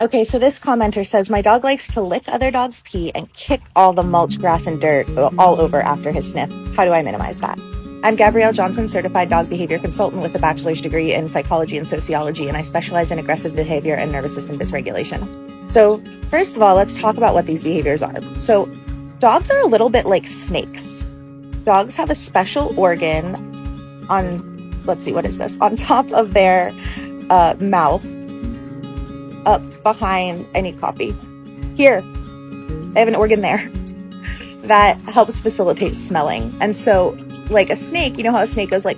Okay, so this commenter says, my dog likes to lick other dogs' pee and kick all the mulch, grass, and dirt all over after his sniff. How do I minimize that? I'm Gabrielle Johnson, certified dog behavior consultant with a bachelor's degree in psychology and sociology, and I specialize in aggressive behavior and nervous system dysregulation. So first of all, let's talk about what these behaviors are. So dogs are a little bit like snakes. Dogs have a special organ on, let's see, what is this? On top of their mouth, up behind, I need coffee. Here, I have an organ there that helps facilitate smelling. And so like a snake, you know how a snake goes like,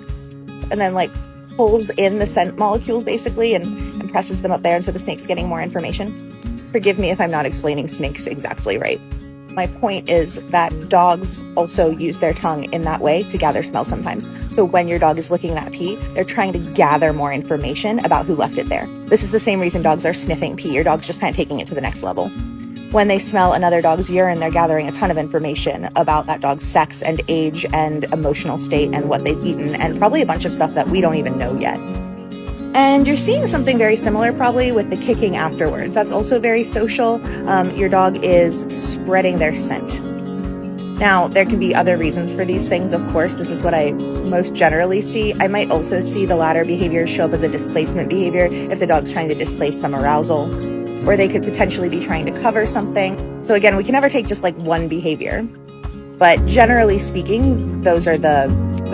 and then like pulls in the scent molecules basically and presses them up there. And so the snake's getting more information. Forgive me if I'm not explaining snakes exactly right. My point is that dogs also use their tongue in that way to gather smell sometimes. So when your dog is licking that pee, they're trying to gather more information about who left it there. This is the same reason dogs are sniffing pee. Your dog's just kind of taking it to the next level. When they smell another dog's urine, they're gathering a ton of information about that dog's sex and age and emotional state and what they've eaten, and probably a bunch of stuff that we don't even know yet. And you're seeing something very similar probably with the kicking afterwards. That's also very social. Your dog is spreading their scent. Now, there can be other reasons for these things, of course. This is what I most generally see. I might also see the latter behaviors show up as a displacement behavior if the dog's trying to displace some arousal, or they could potentially be trying to cover something. So again, we can never take just like one behavior, but generally speaking, those are the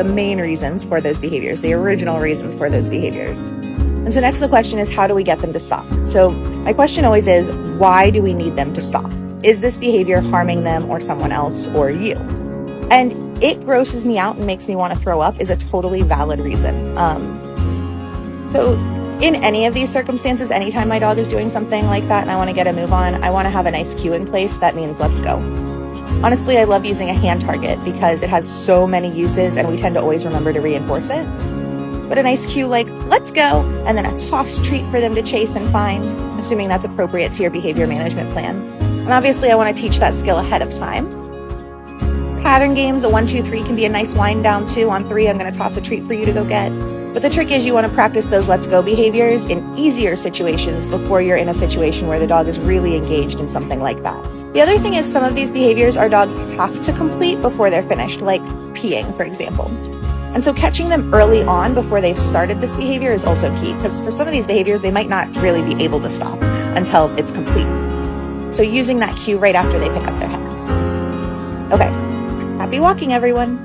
main reasons for those behaviors, the original reasons for those behaviors. And so next the question is, how do we get them to stop? So my question always is, why do we need them to stop? Is this behavior harming them or someone else or you? And it grosses me out and makes me want to throw up is a totally valid reason. So in any of these circumstances, anytime my dog is doing something like that and I want to get a move on, I want to have a nice cue in place. That means let's go. Honestly, I love using a hand target because it has so many uses and we tend to always remember to reinforce it. But a nice cue like, let's go, and then a toss treat for them to chase and find, assuming that's appropriate to your behavior management plan. And obviously, I want to teach that skill ahead of time. Pattern games, a 1, 2, 3 can be a nice wind down too. On 3, I'm going to toss a treat for you to go get. But the trick is you want to practice those let's go behaviors in easier situations before you're in a situation where the dog is really engaged in something like that. The other thing is some of these behaviors our dogs have to complete before they're finished, like peeing, for example. And so catching them early on before they've started this behavior is also key, because for some of these behaviors, they might not really be able to stop until it's complete. So using that cue right after they pick up their head. Okay, happy walking, everyone.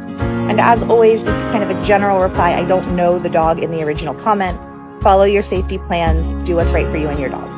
And as always, this is kind of a general reply. I don't know the dog in the original comment. Follow your safety plans. Do what's right for you and your dog.